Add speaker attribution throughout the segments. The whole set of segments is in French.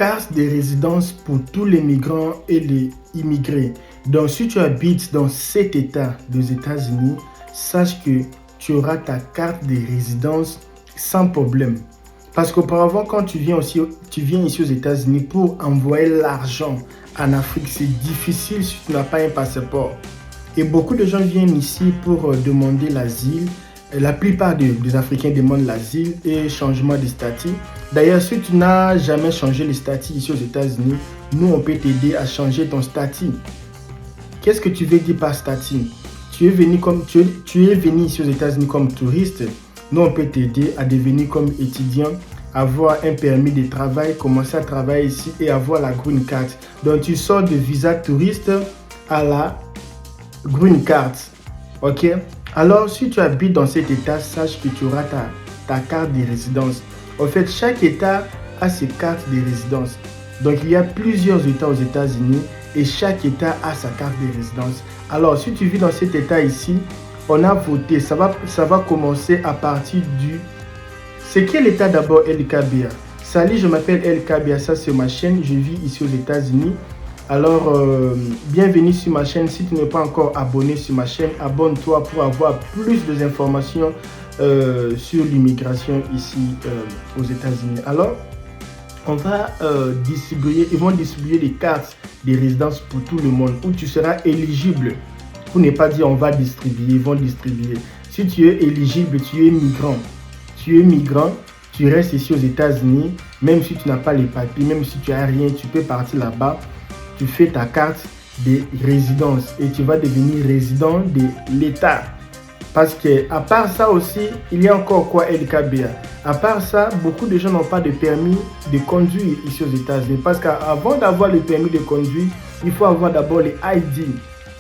Speaker 1: carte de résidence pour tous les migrants et les immigrés. Donc, si tu habites dans cet État des États-Unis, sache que tu auras ta carte de résidence sans problème. Parce qu'auparavant, quand tu viens ici aux États-Unis pour envoyer l'argent en Afrique, c'est difficile si tu n'as pas un passeport. Et beaucoup de gens viennent ici pour demander l'asile. La plupart des Africains demandent l'asile et changement de statut. D'ailleurs, si tu n'as jamais changé le statut ici aux États-Unis, nous, on peut t'aider à changer ton statut. Qu'est-ce que tu veux dire par statut? Tu es venu ici aux États-Unis comme touriste. Nous, on peut t'aider à devenir comme étudiant, avoir un permis de travail, commencer à travailler ici et avoir la green card. Donc, tu sors de visa touriste à la green card. Ok? Alors, si tu habites dans cet État, sache que tu auras ta carte de résidence. En fait, chaque État a ses cartes de résidence. Donc, il y a plusieurs États aux États-Unis et chaque État a sa carte de résidence. Alors, si tu vis dans cet État ici, on a voté. Ça va commencer à partir du... C'est quel État d'abord, LKBA? Salut, je m'appelle LKBA. Ça, c'est ma chaîne. Je vis ici aux États-Unis. Alors, bienvenue sur ma chaîne. Si tu n'es pas encore abonné sur ma chaîne, abonne-toi pour avoir plus d'informations sur l'immigration ici aux États-Unis. Alors, ils vont distribuer des cartes de résidence pour tout le monde où tu seras éligible. Pour ne pas dire on va distribuer, ils vont distribuer. Si tu es éligible, tu es migrant. Tu restes ici aux États-Unis, même si tu n'as pas les papiers, même si tu n'as rien, tu peux partir là-bas. Tu fais ta carte de résidence et tu vas devenir résident de l'État. Parce que à part ça aussi, il y a encore quoi LKBA? À part ça, beaucoup de gens n'ont pas de permis de conduire ici aux États-Unis. Parce qu'avant d'avoir le permis de conduire, il faut avoir d'abord les ID.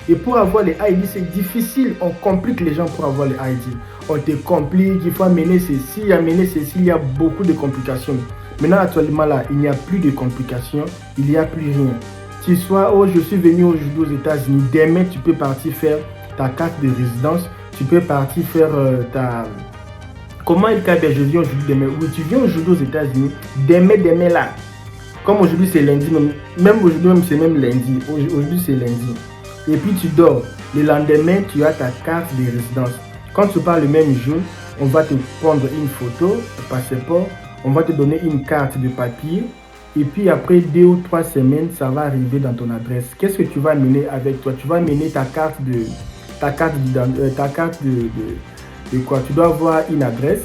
Speaker 1: Et pour avoir les ID, c'est difficile. On complique les gens pour avoir les ID. On te complique, il faut amener ceci, il y a beaucoup de complications. Maintenant, actuellement, là, il n'y a plus de complications, il n'y a plus rien. Tu sois, oh, je suis venu aujourd'hui aux États-Unis, demain, tu peux partir faire ta carte de résidence, tu peux partir faire ta... Comment il cadre? Je viens aujourd'hui, demain. Oui, tu viens aujourd'hui aux États-Unis, demain là. Comme aujourd'hui, c'est lundi, même aujourd'hui, c'est même lundi. Aujourd'hui, c'est lundi. Et puis, tu dors. Le lendemain, tu as ta carte de résidence. Quand tu pars le même jour, on va te prendre une photo, un passeport, on va te donner une carte de papier. Et puis après 2 ou 3 semaines, ça va arriver dans ton adresse. Qu'est-ce que tu vas amener avec toi? Tu vas amener ta carte de quoi? Tu dois avoir une adresse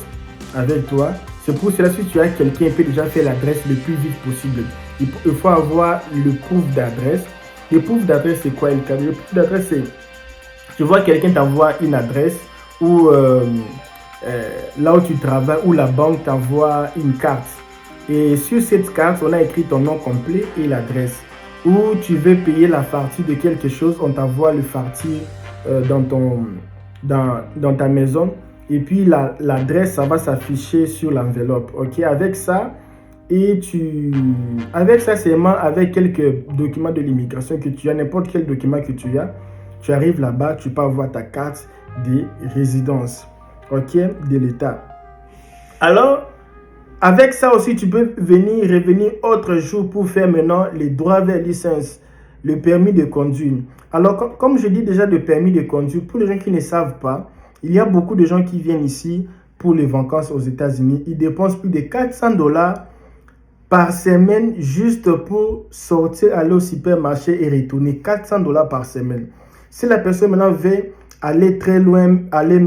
Speaker 1: avec toi. C'est pour cela, si tu as quelqu'un qui peut déjà faire l'adresse le plus vite possible. Il faut avoir le proof d'adresse. Le proof d'adresse, c'est quoi? Le proof d'adresse, c'est... Tu vois quelqu'un t'envoie une adresse ou là où tu travailles, ou la banque t'envoie une carte. Et sur cette carte, on a écrit ton nom complet et l'adresse. Ou tu veux payer la facture de quelque chose, on t'envoie le facture dans ta maison. Et puis l'adresse, ça va s'afficher sur l'enveloppe. Ok, avec ça, seulement avec quelques documents de l'immigration que tu as, n'importe quel document que tu as, tu arrives là-bas, tu peux avoir ta carte de résidence, ok, de l'État. Alors, avec ça aussi, tu peux revenir autre jour pour faire maintenant les driver license, le permis de conduire. Alors, comme je dis déjà, le permis de conduire, pour les gens qui ne savent pas, il y a beaucoup de gens qui viennent ici pour les vacances aux États-Unis. Ils dépensent plus de $400 par semaine juste pour sortir, aller au supermarché et retourner. $400 par semaine. Si la personne maintenant veut aller très loin, aller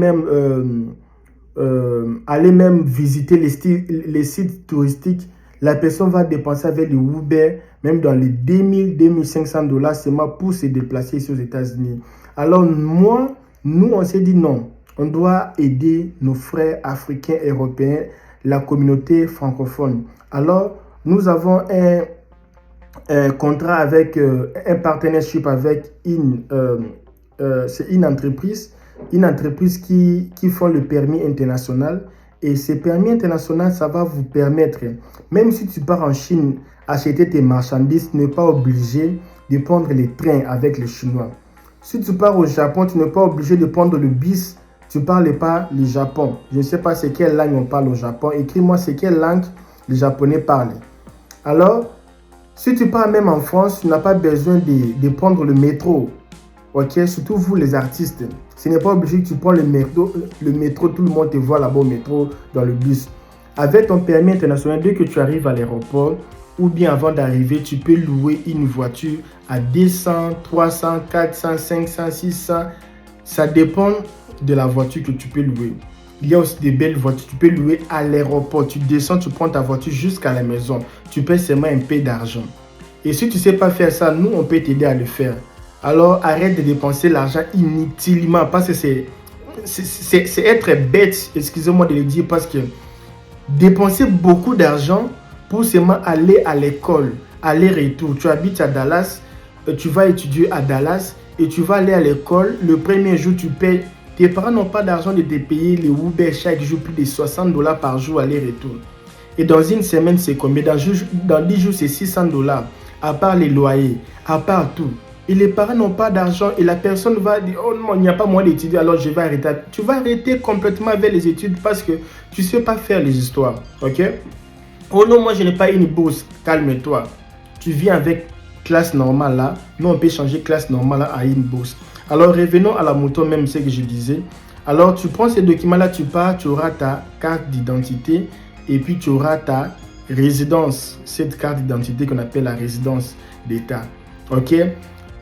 Speaker 1: même visiter les sites touristiques, la personne va dépenser avec le Uber, même dans les $2,000-2,500 seulement pour se déplacer ici aux États-Unis. Alors nous, on s'est dit non, on doit aider nos frères africains, européens, la communauté francophone. Alors, nous avons un contrat avec, un partnership avec c'est une entreprise qui font le permis international. Et ce permis international, ça va vous permettre, même si tu pars en Chine, acheter tes marchandises, tu n'es pas obligé de prendre les trains avec les Chinois. Si tu pars au Japon, tu n'es pas obligé de prendre le bus, tu ne parles pas le Japon. Je ne sais pas c'est quelle langue on parle au Japon. Écris-moi c'est quelle langue les Japonais parlent. Alors, Si tu pars même en France, tu n'as pas besoin de prendre le métro. Ok, surtout vous les artistes. Ce n'est pas obligé que tu prends le métro, tout le monde te voit là-bas au métro, dans le bus. Avec ton permis international, dès que tu arrives à l'aéroport, ou bien avant d'arriver, tu peux louer une voiture à 200, 300, 400, 500, 600. Ça dépend de la voiture que tu peux louer. Il y a aussi des belles voitures. Tu peux louer à l'aéroport. Tu descends, tu prends ta voiture jusqu'à la maison. Tu payes seulement un peu d'argent. Et si tu ne sais pas faire ça, nous, on peut t'aider à le faire. Alors, arrête de dépenser l'argent inutilement parce que c'est être bête, excusez-moi de le dire, parce que dépenser beaucoup d'argent pour seulement aller à l'école, aller-retour. Tu habites à Dallas, tu vas étudier à Dallas et tu vas aller à l'école. Le premier jour, tu payes. Tes parents n'ont pas d'argent de te payer les Uber chaque jour, plus de $60 par jour aller-retour. Et dans une semaine, c'est combien? Dans 10 jours, c'est $600. À part les loyers, à part tout. Et les parents n'ont pas d'argent et la personne va dire, oh non, il n'y a pas moyen d'étudier, alors je vais arrêter. Tu vas arrêter complètement avec les études parce que tu ne sais pas faire les histoires. Ok? Oh non, moi je n'ai pas une bourse. Calme-toi. Tu viens avec classe normale là. Nous, on peut changer classe normale à une bourse. Alors revenons à la moto, même ce que je disais. Alors tu prends ces documents-là, tu pars, tu auras ta carte d'identité et puis tu auras ta résidence. Cette carte d'identité qu'on appelle la résidence d'État. Ok?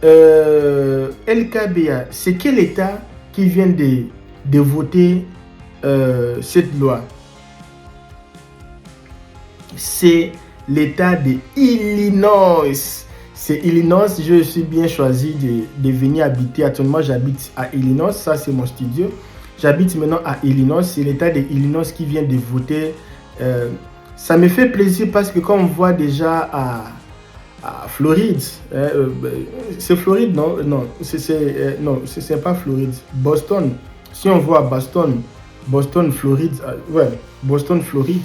Speaker 1: LKBA, c'est quel État qui vient de voter cette loi? C'est l'État de Illinois. C'est Illinois. Je suis bien choisi de venir habiter. Actuellement, j'habite à Illinois. Ça, c'est mon studio. J'habite maintenant à Illinois. C'est l'État de Illinois qui vient de voter. Ça me fait plaisir parce que quand on voit déjà à Floride, c'est Floride, non? Non, c'est pas Floride. Boston. Si on voit Boston, Floride, ouais, Boston, Floride.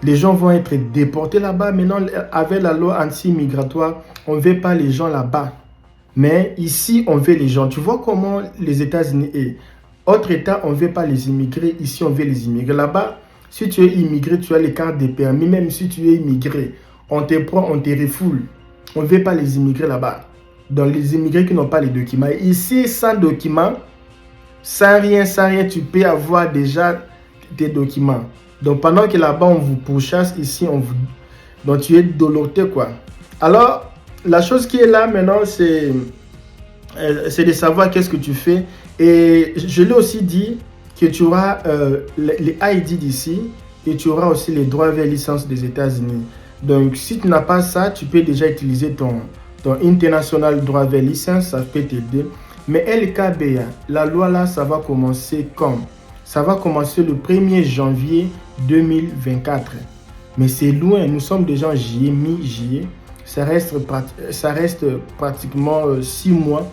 Speaker 1: Les gens vont être déportés là-bas. Maintenant, avec la loi anti-migratoire, on ne veut pas les gens là-bas. Mais ici, on veut les gens. Tu vois comment les États-Unis est. Autre État, on ne veut pas les immigrés. Ici, on veut les immigrés. Là-bas, si tu es immigré, tu as les cartes de permis. Même si tu es immigré, on te prend, on te refoule. On ne veut pas les immigrés là-bas. Donc, les immigrés qui n'ont pas les documents. Ici, sans documents, sans rien, tu peux avoir déjà tes documents. Donc, pendant que là-bas, on vous pourchasse, ici, on vous... Donc, tu es doloté, quoi. Alors, la chose qui est là maintenant, c'est de savoir qu'est-ce que tu fais. Et je l'ai aussi dit que tu auras les ID d'ici et tu auras aussi les droits vers licence des États-Unis. Donc, si tu n'as pas ça, tu peux déjà utiliser ton International Droit vers licence, ça peut t'aider. Mais LKBA, la loi là, ça va commencer quand? Ça va commencer le 1er janvier 2024. Mais c'est loin, nous sommes déjà en juillet, mi-juillet. Ça reste pratiquement 6 mois.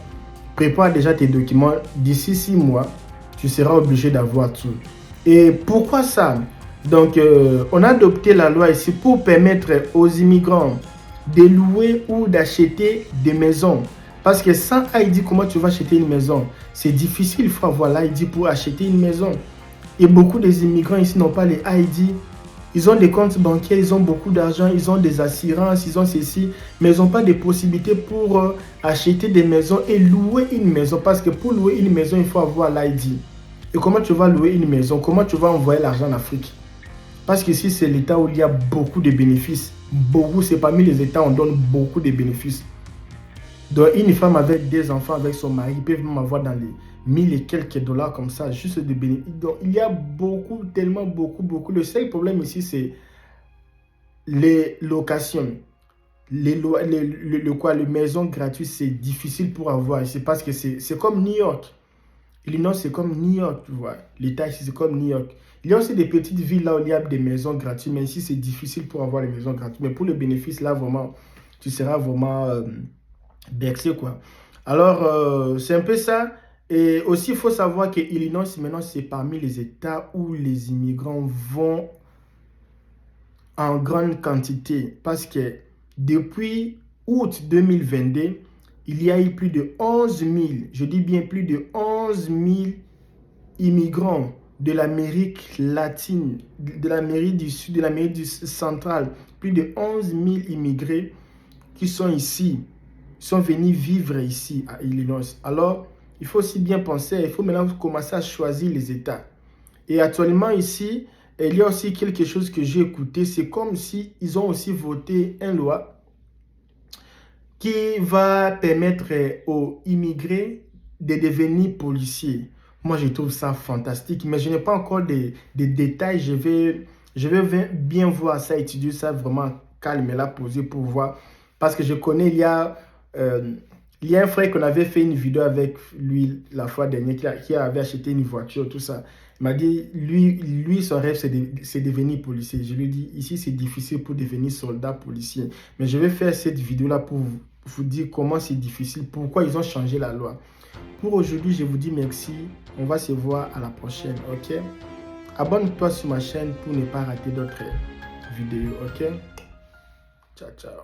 Speaker 1: Prépare déjà tes documents. D'ici 6 mois, tu seras obligé d'avoir tout. Et pourquoi ça? Donc, on a adopté la loi ici pour permettre aux immigrants de louer ou d'acheter des maisons. Parce que sans ID, comment tu vas acheter une maison? C'est difficile, il faut avoir l'ID pour acheter une maison. Et beaucoup des immigrants ici n'ont pas les ID. Ils ont des comptes bancaires, ils ont beaucoup d'argent, ils ont des assurances, ils ont ceci, mais ils n'ont pas de possibilités pour acheter des maisons et louer une maison. Parce que pour louer une maison, il faut avoir l'ID. Et comment tu vas louer une maison? Comment tu vas envoyer l'argent en Afrique? Parce que ici, c'est l'État où il y a beaucoup de bénéfices. Beaucoup, c'est parmi les États où on donne beaucoup de bénéfices. Donc, une femme avec des enfants, avec son mari, ils peuvent même avoir dans les 1000 et quelques dollars comme ça, juste de bénéfices. Donc, il y a beaucoup, tellement beaucoup. Le seul problème ici, c'est les locations. Les maisons gratuites, c'est difficile pour avoir ici parce que c'est comme New York. Illinois, c'est comme New York, tu vois. L'État ici, c'est comme New York. Il y a aussi des petites villes là où il y a des maisons gratuites, mais ici, c'est difficile pour avoir les maisons gratuites. Mais pour le bénéfice, là, vraiment, tu seras vraiment vexé, quoi. Alors, c'est un peu ça. Et aussi, il faut savoir que Illinois, maintenant, c'est parmi les États où les immigrants vont en grande quantité. Parce que depuis août 2022, il y a eu plus de 11 000, je dis bien plus de 11 000 immigrants de l'Amérique latine, de l'Amérique du Sud, de l'Amérique centrale. Plus de 11 000 immigrés qui sont ici, sont venus vivre ici à Illinois. Alors, il faut aussi bien penser, il faut maintenant commencer à choisir les États. Et actuellement ici, il y a aussi quelque chose que j'ai écouté, c'est comme si ils ont aussi voté une loi qui va permettre aux immigrés de devenir policiers. Moi, je trouve ça fantastique, mais je n'ai pas encore des détails. Je vais bien voir ça, étudier ça vraiment calme et là, poser pour voir. Parce que je connais, il y a un frère qu'on avait fait une vidéo avec lui la fois dernière qui avait acheté une voiture, tout ça. Il m'a dit, lui son rêve, c'est devenir policier. Je lui ai dit, ici, c'est difficile pour devenir soldat policier. Mais je vais faire cette vidéo-là pour vous dire comment c'est difficile, pourquoi ils ont changé la loi. Pour aujourd'hui, je vous dis merci. On va se voir à la prochaine, ok? Abonne-toi sur ma chaîne pour ne pas rater d'autres vidéos, ok? Ciao, ciao.